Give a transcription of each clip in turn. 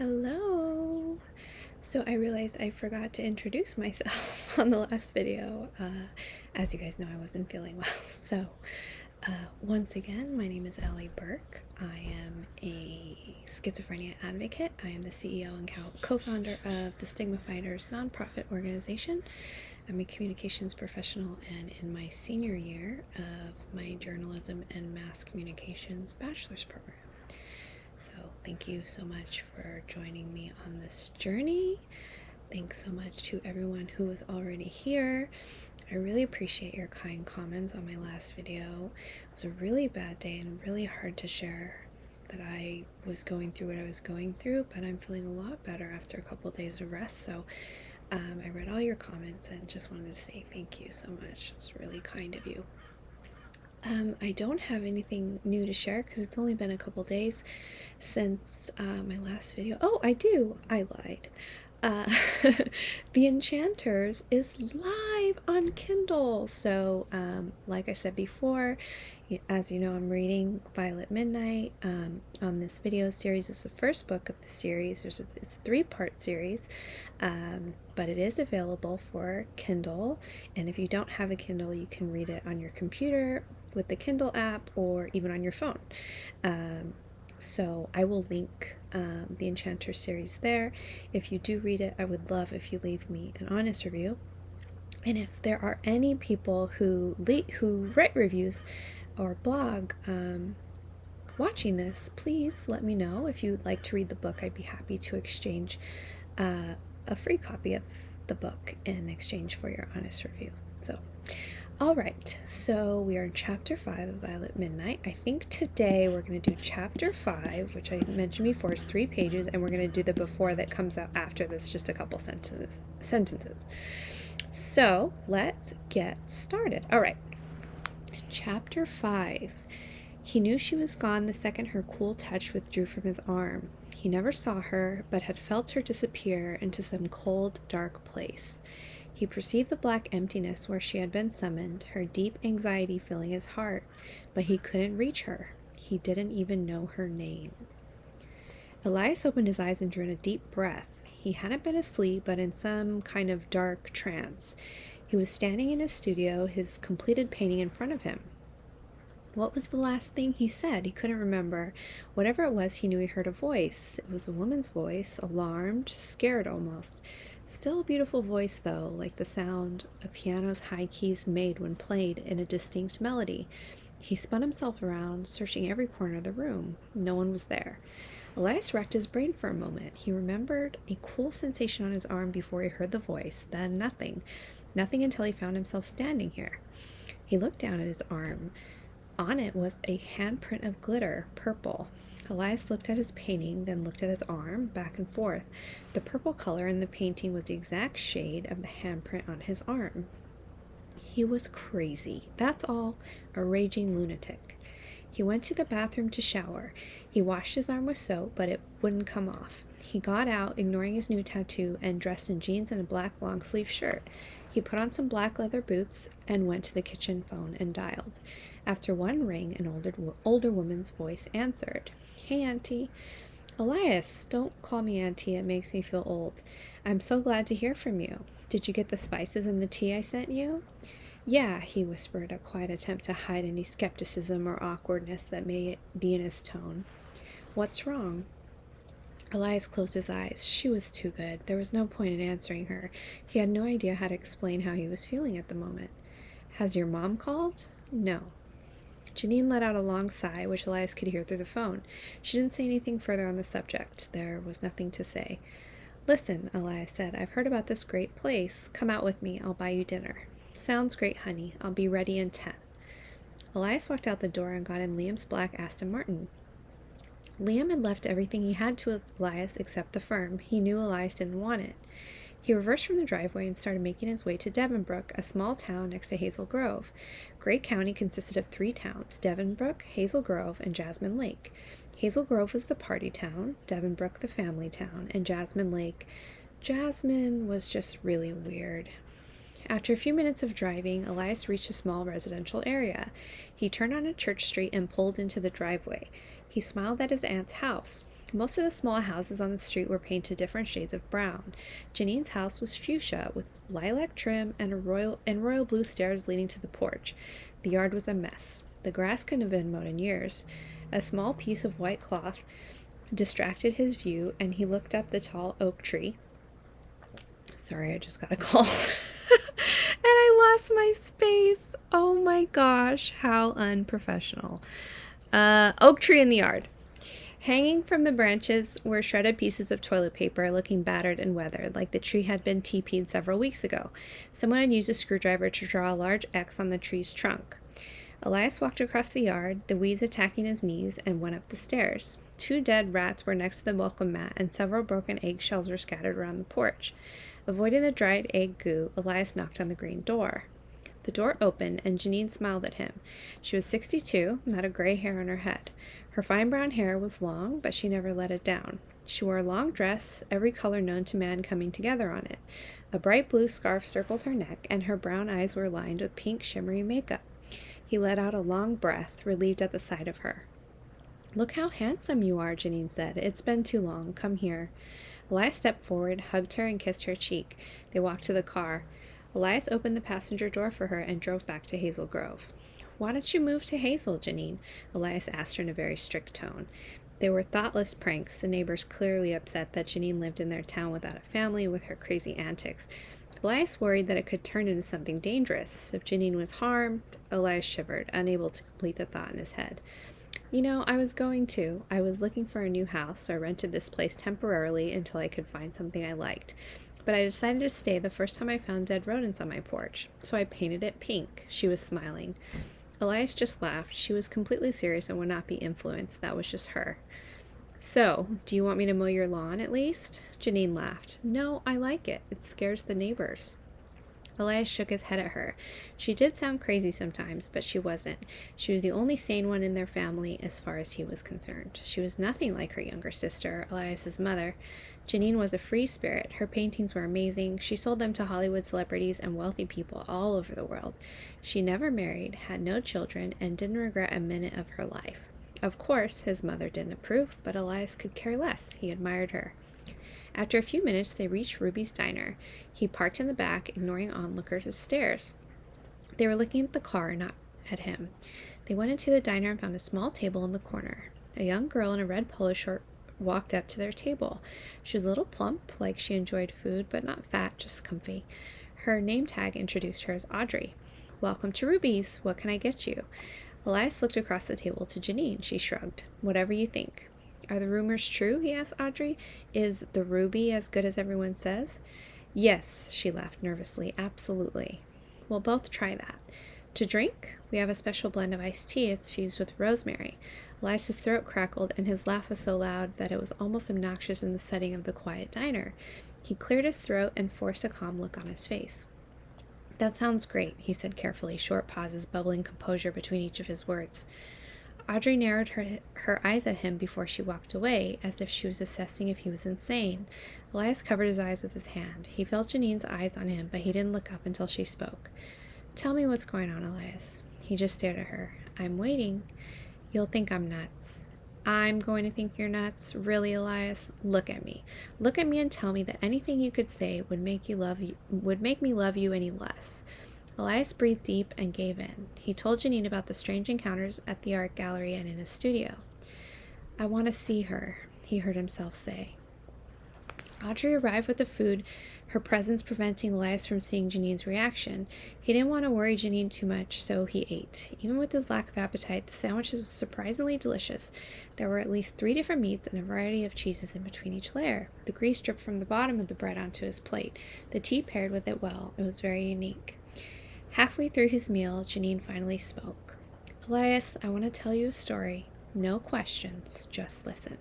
Hello! So I realized I forgot to introduce myself on the last video. As you guys know, I wasn't feeling well. So once again, my name is Allie Burke. I am a schizophrenia advocate. I am the CEO and co-founder of the Stigma Fighters nonprofit organization. I'm a communications professional and in my senior year of my journalism and mass communications bachelor's program. So thank you so much for joining me on this journey. Thanks so much to everyone who was already here. I really appreciate your kind comments on my last video. It was a really bad day and really hard to share that I was going through what I was going through, but I'm feeling a lot better after a couple of days of rest. So I read all your comments and just wanted to say thank you so much. It was really kind of you. I don't have anything new to share because it's only been a couple days since my last video. Oh, I do. I lied. The Enchanters is live on Kindle. So, like I said before, as you know, I'm reading Violet Midnight on this video series. It's the first book of the series. It's a 3-part series, but it is available for Kindle. And if you don't have a Kindle, you can read it on your computer with the Kindle app or even on your phone. So I will link the Enchanter series there. If you do read it, I would love if you leave me an honest review. And if there are any people who write reviews or blog watching this, please let me know. If you would like to read the book, I'd be happy to exchange a free copy of the book in exchange for your honest review. So alright, so we are in chapter 5 of Violet Midnight. I think today we're going to do chapter 5, which I mentioned before is 3 pages, and we're going to do the before that comes out after this, just a couple sentences. So let's get started. Alright, chapter 5. He knew she was gone the second her cool touch withdrew from his arm. He never saw her, but had felt her disappear into some cold, dark place. He perceived the black emptiness where she had been summoned, her deep anxiety filling his heart, but he couldn't reach her. He didn't even know her name. Elias opened his eyes and drew in a deep breath. He hadn't been asleep, but in some kind of dark trance. He was standing in his studio, his completed painting in front of him. What was the last thing he said? He couldn't remember. Whatever it was, he knew he heard a voice. It was a woman's voice, alarmed, scared almost. Still a beautiful voice, though, like the sound a piano's high keys made when played in a distinct melody. He spun himself around, searching every corner of the room. No one was there. Elias racked his brain for a moment. He remembered a cool sensation on his arm before he heard the voice, then nothing. Nothing until he found himself standing here. He looked down at his arm. On it was a handprint of glitter, purple. Elias looked at his painting, then looked at his arm, back and forth. The purple color in the painting was the exact shade of the handprint on his arm. He was crazy. That's all. A raging lunatic. He went to the bathroom to shower. He washed his arm with soap, but it wouldn't come off. He got out, ignoring his new tattoo, and dressed in jeans and a black long-sleeve shirt. He put on some black leather boots and went to the kitchen phone and dialed. After one ring, an older woman's voice answered. "Hey, Auntie." "Elias, don't call me Auntie. It makes me feel old. I'm so glad to hear from you. Did you get the spices in the tea I sent you?" "Yeah," he whispered, a quiet attempt to hide any skepticism or awkwardness that may be in his tone. "What's wrong?" Elias closed his eyes. She was too good. There was no point in answering her. He had no idea how to explain how he was feeling at the moment. "Has your mom called?" "No." Janine let out a long sigh, which Elias could hear through the phone. She didn't say anything further on the subject. There was nothing to say. "Listen," Elias said, "I've heard about this great place. Come out with me. I'll buy you dinner." "Sounds great, honey. I'll be ready in 10. Elias walked out the door and got in Liam's black Aston Martin. Liam had left everything he had to Elias except the firm. He knew Elias didn't want it. He reversed from the driveway and started making his way to Devonbrook, a small town next to Hazel Grove. Gray County consisted of 3 towns, Devonbrook, Hazel Grove, and Jasmine Lake. Hazel Grove was the party town, Devonbrook the family town, and Jasmine Lake. Jasmine was just really weird. After a few minutes of driving, Elias reached a small residential area. He turned on a church street and pulled into the driveway. He smiled at his aunt's house. Most of the small houses on the street were painted different shades of brown. Janine's house was fuchsia, with lilac trim and royal blue stairs leading to the porch. The yard was a mess. The grass couldn't have been mowed in years. A small piece of white cloth distracted his view, and he looked up the tall oak tree. Sorry, I just got a call. And I lost my space. Oh my gosh, how unprofessional. Oak tree in the yard. Hanging from the branches were shredded pieces of toilet paper, looking battered and weathered, like the tree had been TP'd several weeks ago. Someone had used a screwdriver to draw a large X on the tree's trunk. Elias walked across the yard, the weeds attacking his knees, and went up the stairs. 2 dead rats were next to the welcome mat, and several broken eggshells were scattered around the porch. Avoiding the dried egg goo, Elias knocked on the green door. The door opened, and Janine smiled at him. She was 62, not a gray hair on her head. Her fine brown hair was long, but she never let it down. She wore a long dress, every color known to man coming together on it. A bright blue scarf circled her neck, and her brown eyes were lined with pink, shimmery makeup. He let out a long breath, relieved at the sight of her. "Look how handsome you are," Janine said. "It's been too long. Come here." Elias stepped forward, hugged her, and kissed her cheek. They walked to the car. Elias opened the passenger door for her and drove back to Hazel Grove. "Why don't you move to Hazel, Janine?" Elias asked her in a very strict tone. They were thoughtless pranks, the neighbors clearly upset that Janine lived in their town without a family with her crazy antics. Elias worried that it could turn into something dangerous. If Janine was harmed, Elias shivered, unable to complete the thought in his head. I was going to. I was looking for a new house, so I rented this place temporarily until I could find something I liked. But I decided to stay the first time I found dead rodents on my porch, so I painted it pink." She was smiling. Elias just laughed. She was completely serious and would not be influenced. That was just her. "So, do you want me to mow your lawn at least?" Janine laughed. "No, I like it. It scares the neighbors." Elias shook his head at her. She did sound crazy sometimes, but she wasn't. She was the only sane one in their family as far as he was concerned. She was nothing like her younger sister, Elias's mother. Janine was a free spirit. Her paintings were amazing. She sold them to Hollywood celebrities and wealthy people all over the world. She never married, had no children, and didn't regret a minute of her life. Of course, his mother didn't approve, but Elias could care less. He admired her. After a few minutes, they reached Ruby's diner. He parked in the back, ignoring onlookers' stares. They were looking at the car, not at him. They went into the diner and found a small table in the corner. A young girl in a red polo shirt walked up to their table. She was a little plump, like she enjoyed food, but not fat, just comfy. Her name tag introduced her as Audrey. "Welcome to Ruby's. What can I get you?" Elias looked across the table to Janine. She shrugged. "Whatever you think." "Are the rumors true?" he asked Audrey. "Is the Ruby as good as everyone says?" "Yes," she laughed nervously. "Absolutely." "We'll both try that." "To drink? We have a special blend of iced tea. It's fused with rosemary." Elias's throat crackled, and his laugh was so loud that it was almost obnoxious in the setting of the quiet diner. He cleared his throat and forced a calm look on his face. "That sounds great," he said carefully, short pauses, bubbling composure between each of his words. Audrey narrowed her eyes at him before she walked away, as if she was assessing if he was insane. Elias covered his eyes with his hand. He felt Janine's eyes on him, but he didn't look up until she spoke. "Tell me what's going on, Elias." He just stared at her. "I'm waiting." "You'll think I'm nuts." "I'm going to think you're nuts? Really, Elias? Look at me. Look at me and tell me that anything you could say would make me love you any less." Elias breathed deep and gave in. He told Janine about the strange encounters at the art gallery and in his studio. "I want to see her," he heard himself say. Audrey arrived with the food, her presence preventing Elias from seeing Janine's reaction. He didn't want to worry Janine too much, so he ate. Even with his lack of appetite, the sandwiches were surprisingly delicious. There were at least 3 different meats and a variety of cheeses in between each layer. The grease dripped from the bottom of the bread onto his plate. The tea paired with it well. It was very unique. Halfway through his meal, Janine finally spoke. "Elias, I want to tell you a story. No questions, just listen."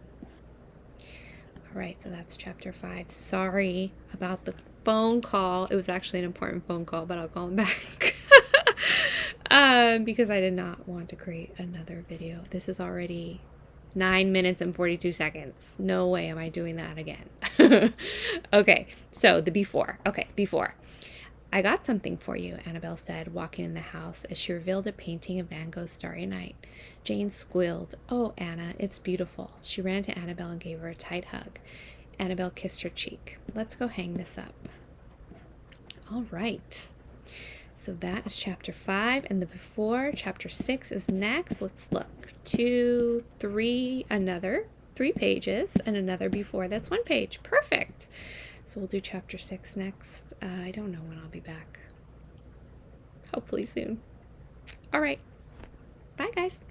Alright, so that's chapter 5. Sorry about the phone call. It was actually an important phone call, but I'll call him back. Because I did not want to create another video. This is already 9 minutes and 42 seconds. No way am I doing that again. Okay, so the before. Okay, before. I got something for you, Annabelle said, walking in the house as she revealed a painting of Van Gogh's Starry Night. Jane squealed. Oh, Anna, it's beautiful. She ran to Annabelle and gave her a tight hug. Annabelle kissed her cheek. Let's go hang this up. All right. So that is chapter 5, and the before, chapter 6 is next. Let's look. 2, 3, another 3 pages, and another before. That's 1 page. Perfect. So we'll do chapter 6 next. I don't know when I'll be back. Hopefully soon. All right. Bye, guys.